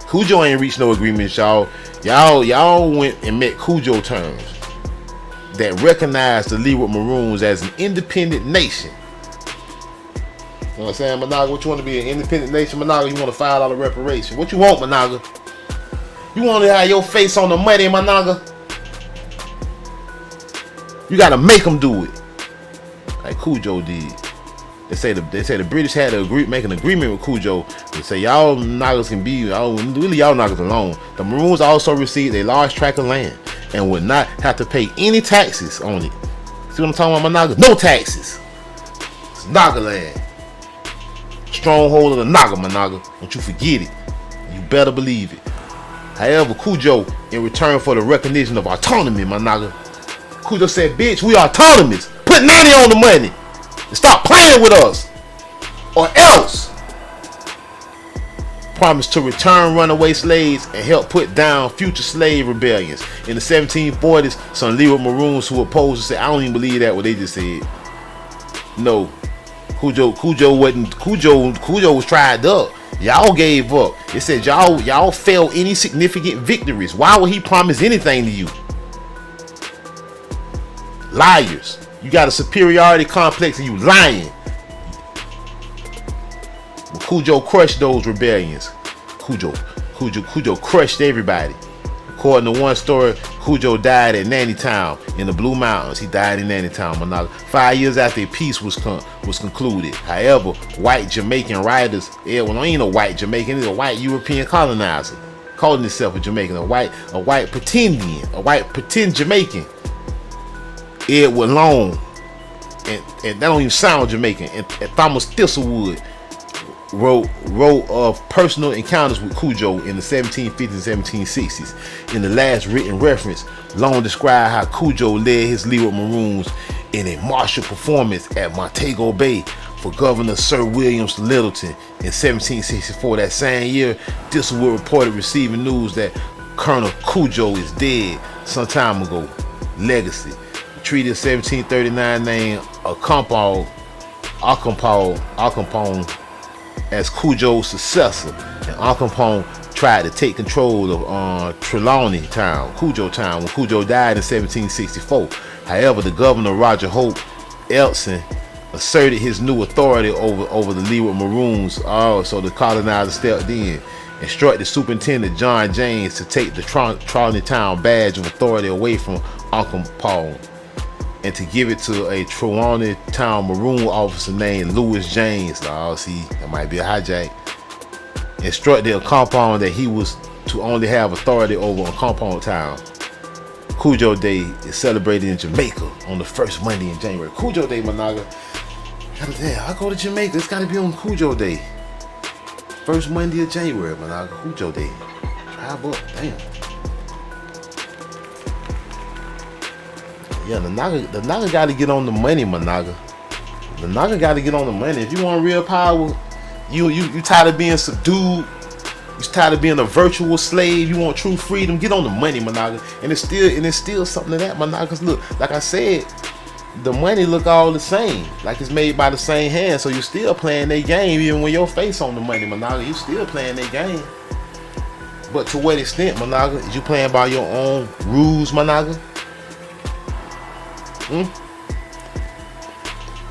Cujo ain't reached no agreement, y'all. Y'all went and met Cujo terms. that recognized the Leeward Maroons as an independent nation. You know what I'm saying, Managa? What you want to be, an independent nation, Managa? You want to $5 reparation? What you want, Managa? You want to have your face on the money, Managa? You got to make them do it, like Cujo did. They say the British had to make an agreement with Cujo. They say y'all Nagas can be, really y'all Nagas alone. The Maroons also received a large tract of land and would not have to pay any taxes on it. See what I'm talking about, my Naga? No taxes. It's Naga land. Stronghold of the Naga, my Naga. Don't you forget it. You better believe it. However, Cujo, in return for the recognition of autonomy, my Naga, Cujo said, bitch, we autonomous. Put 90 on the money. And stop playing with us, or else. Promised to return runaway slaves and help put down future slave rebellions. In the 1740s, some Leeward Maroons who opposed said, I don't even believe that what they just said. No, Cujo was tried up. Y'all gave up. It said y'all failed any significant victories. Why would he promise anything to you? Liars. You got a superiority complex and you lying. Well, Cujo crushed those rebellions. Cujo crushed everybody. According to one story, Cujo died at Nannytown in the Blue Mountains. He died in Nannytown, Managa, 5 years after peace was concluded. However, white Jamaican writers, well, ain't no white Jamaican, he's a white European colonizer, calling himself a Jamaican, a white pretend Jamaican. Edward Long, and that don't even sound Jamaican, and Thomas Thistlewood wrote of personal encounters with Cujo in the 1750s and 1760s. In the last written reference, Long described how Cujo led his Leeward Maroons in a martial performance at Montego Bay for Governor Sir William Littleton in 1764. That same year, Thistlewood reported receiving news that Colonel Cujo is dead some time ago. Legacy. Treaty of 1739 named Accompong as Cujo's successor, and Accompong tried to take control of Trelawney Town, Cujo Town, when Cujo died in 1764. However, the governor Roger Hope Elson asserted his new authority over the Leeward Maroons. So the colonizer stepped in, instructed Superintendent John James to take the Trelawney Town badge of authority away from Accompong and to give it to a Trelawney Town Maroon officer named Louis James. See, that might be a hijack. Instructed Accompong that he was to only have authority over Accompong Town. Cujo Day is celebrated in Jamaica on the first Monday in January. Cujo Day, Managa. I go to Jamaica. It's got to be on Cujo Day. First Monday of January, Managa. Cujo Day. Drive up. Damn. Yeah, the Naga got to get on the money, Managa. The Naga got to get on the money. If you want real power, you tired of being subdued. You tired of being a virtual slave. You want true freedom. Get on the money, Managa. And it's still something to that, Managa. 'Cause look, like I said, the money look all the same. Like it's made by the same hand. So you're still playing their game, even when your face on the money, Managa. You still playing their game. But to what extent, Managa? Is you playing by your own rules, Managa?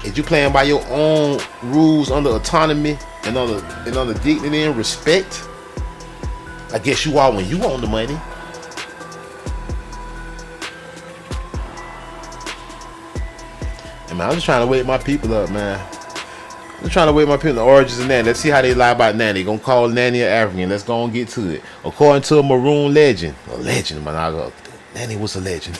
Is you playing by your own rules under autonomy and under dignity and respect? I guess you are when you own the money. And man, I'm just trying to wake my people up, man. I'm trying to wake my people the origins of Nanny. Let's see how they lie about Nanny. Gonna call Nanny an African. Let's go and get to it. According to a Maroon legend, man, Nanny was a legend.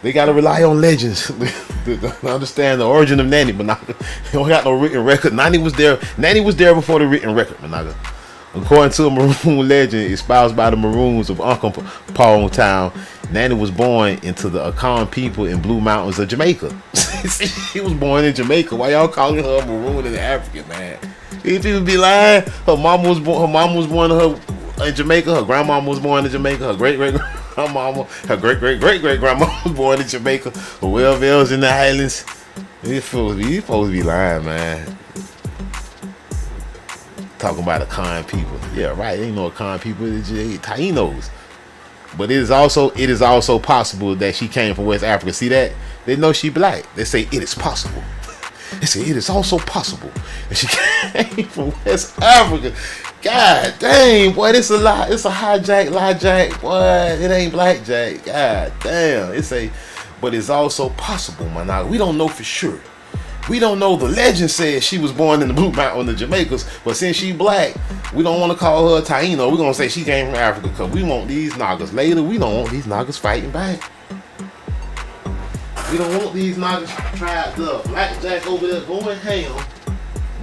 They gotta rely on legends to understand the origin of Nanny, Managa. They don't got no written record. Nanny was there before the written record, Managa. According to a Maroon legend espoused by the Maroons of Accompong Town, Nanny was born into the Akan people in Blue Mountains of Jamaica. She was born in Jamaica. Why y'all calling her a Maroon and an African, man? These people be lying. Her mom was born in Jamaica. Her grandmama was born in Jamaica. Her great-great-grandmama, her great-great-great-great-grandma was born in Jamaica. Or wherever else in the Highlands. These supposed to be lying, man. Talking about Akan people. Yeah, right. Ain't no Akan people. It's Tainos. But it is also possible that she came from West Africa. See that? They know she black. They say it is possible. They say it is also possible that she came from West Africa. God dang, boy, this a lot. It's a hijack, boy. It ain't blackjack. God damn. But it's also possible, man. We don't know for sure. We don't know. The legend says she was born in the Blue Mountain, the Jamaicas, but since she black, we don't want to call her a Taino. We're gonna say she came from Africa because we want these niggas later. We don't want these niggas fighting back. We don't want these niggas tried up. Blackjack over there going ham.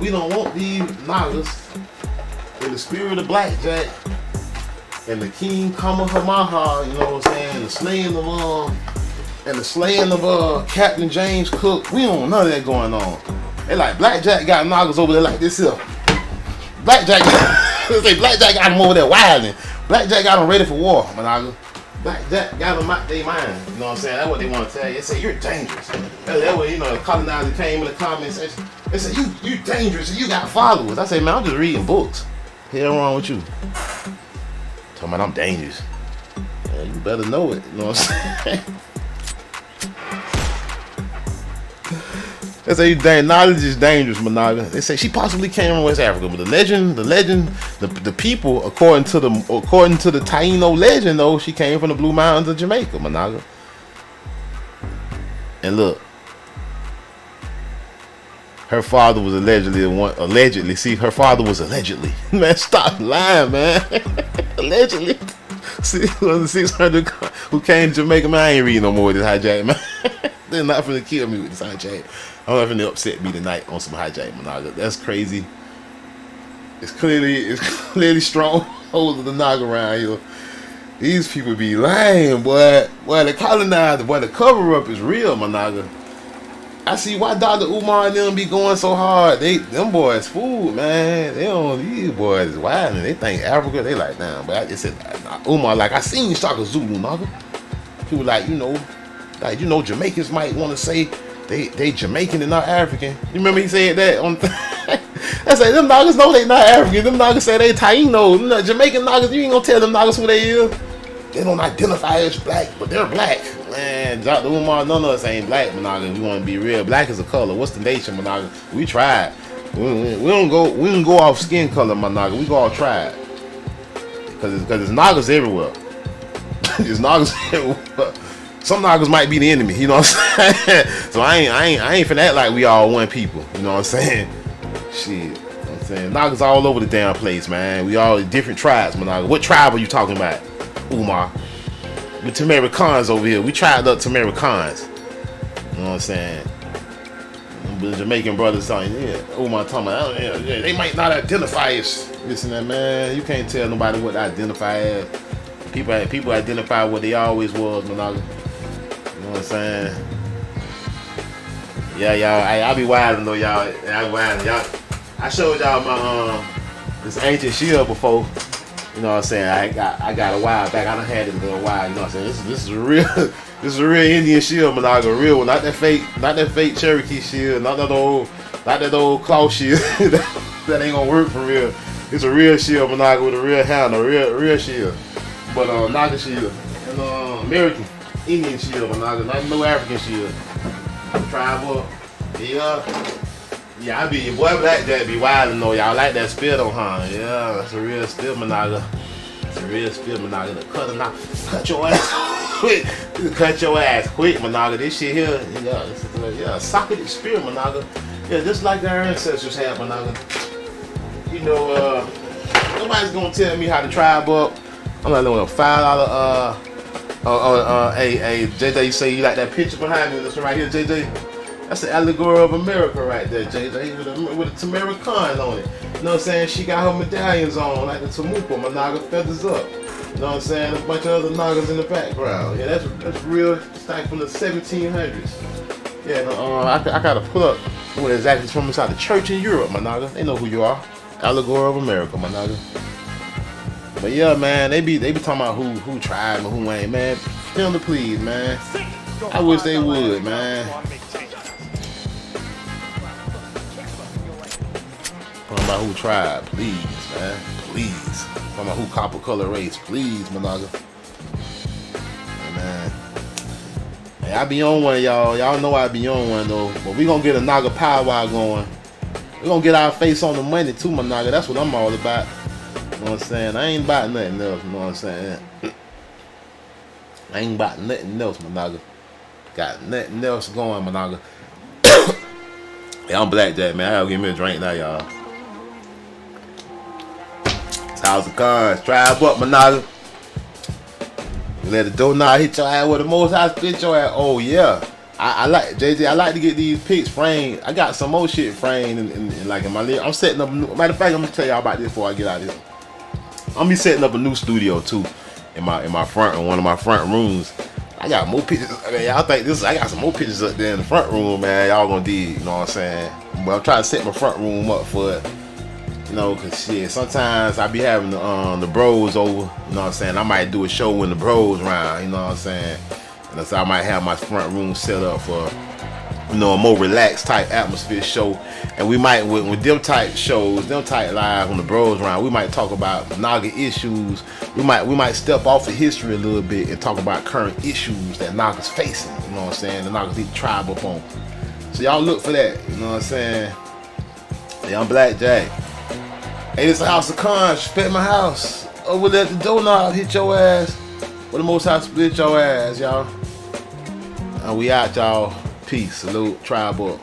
We don't want these niggas in the spirit of blackjack and the King Kamehameha, you know what I'm saying, the slaying of Captain James Cook. We don't want none of that going on. They like Blackjack got niggas over there like this here. Blackjack got them over there wilding. Blackjack got them ready for war, my nigga. Blackjack got them out their mind. You know what I'm saying? That's what they want to tell you. They say you're dangerous. That way, you know, the colonizer came in the comment section. They say you dangerous and you got followers. I say, man, I'm just reading books. Hell wrong with you? Talking about I'm dangerous. Yeah, you better know it. You know what I'm saying? They say knowledge is dangerous, Managa. They say she possibly came from West Africa, but the people, according to the Taino legend, though, she came from the Blue Mountains of Jamaica, Managa. And look, her father was allegedly. See, her father was allegedly. Man, stop lying, man. Allegedly. See, it was the 600 who came to Jamaica, man. I ain't reading no more of this hijack, man. They're not finna kill me with this hijack. I'm not finna upset me tonight on some hijack, Managa. That's crazy. It's clearly strong hold of the Naga around here. These people be lying, boy. Boy, the colonizer, boy, the cover up is real, Managa. I see why Dr. Umar and them be going so hard. Them boys fool, man. These boys is wild and they think Africa, they like, damn. But I just said, Umar, like, I seen Shaka Zulu, Naga. People like, Jamaicans might want to say they Jamaican and not African. You remember he said that on I say them niggas know they not African. Them niggas say they Taino. Jamaican niggas, you ain't gonna tell them niggas who they is. They don't identify as black, but they're black. Man, Dr. Umar, none of us ain't black, Managa. We want to be real. Black is a color. What's the nation, Managa? We tried. We don't go off skin color, Managa. We go off tribe. Because it's Nagas everywhere. It's Nagas everywhere. Some Nagas might be the enemy, you know what I'm saying? So I ain't finna act like we all one people, you know what I'm saying? Shit, you know what I'm saying? Nagas all over the damn place, man. We all different tribes, Managa. What tribe are you talking about, Umar? With Tamaricans over here. We tried up Tamaricans. You know what I'm saying? The Jamaican brothers saying, yeah, Umar talking about, yeah, they might not identify as this and that, man. You can't tell nobody what they identify as. People identify what they always was, Managa. You know what I'm saying? Yeah, y'all. I be wildin' though, y'all. I showed y'all my this ancient shield before. You know what I'm saying? I got a while back. I done had it a little while. You know what I'm saying? This is a real this is a real Indian shield, Managa. A real one, not that fake Cherokee shield, not that old cloth shield. that ain't gonna work for real. It's a real shield, Managa, with a real handle, real shield. But Naga shield and American Indian shield, Managa, not no African shield. Tribal, yeah, I be your boy Blackjack be wildin' though. Y'all like that spill though, huh? Yeah, that's a real spill, Managa. It's a real spill, Managa. Cut your ass quick. Cut your ass quick, Managa. This shit here, yeah, socketed spear, Managa. Yeah, just like their ancestors had, Managa. You know, nobody's gonna tell me how to tribe up. I'm not doing a $5. Hey, JJ, you say you like that picture behind me? This one right here, JJ. That's the allegory of America right there, JJ, with a Tamarican on it. You know what I'm saying? She got her medallions on, like the Tamupa, Managa, feathers up. You know what I'm saying? A bunch of other Nagas in the background. Yeah, that's real. It's like from the 1700s. Yeah, I gotta pull up what exactly it's from inside the church in Europe, Managa. They know who you are. Allegory of America, Managa. But yeah, man, they be talking about who tried and who ain't, man. Tell them to please, man. I wish they would, man. Talking about who tried, please, man. Please. Talking about who copper color race, please, Managa. Hey, I be on one, y'all. Y'all know I be on one though. But we gonna get a Naga powwow going. We gonna get our face on the money too, my Naga. That's what I'm all about. You know what I'm saying? I ain't about nothing else. You know what I'm saying? I ain't about nothing else, my Naga. Got nothing else going, my Naga. Yeah, I'm Blackjack, man. I gotta give me a drink now, y'all. It's House of Cards. Tribe up, my Naga. You let the donut hit your ass with the most I spit your ass. Oh yeah, I like JJ. I like to get these pics framed. I got some more shit framed in like in my living. I'm setting up. Matter of fact, I'm gonna tell y'all about this before I get out of here. I'm gonna be setting up a new studio too in my front, in one of my front rooms. I got more pictures. I mean, y'all think this? I got some more pictures up there in the front room, man. Y'all gonna dig. You know what I'm saying? But I'm trying to set my front room up for it. You know, cause shit, sometimes I be having the bros over, you know what I'm saying? I might do a show when the bros around, you know what I'm saying? And so I might have my front room set up for, you know, a more relaxed type atmosphere show. And we might, with them type shows, them type live when the bros around, we might talk about Naga issues. We might step off of history a little bit and talk about current issues that Naga's facing, you know what I'm saying? The Naga's need tribe up on. So y'all look for that, you know what I'm saying? Yeah, I'm Blackjack. Hey, this is House of Cards. Spit my house. Over there, the doorknob hit your ass. With the most high split your ass, y'all. And we out, y'all. Peace. Salute. Tribe up.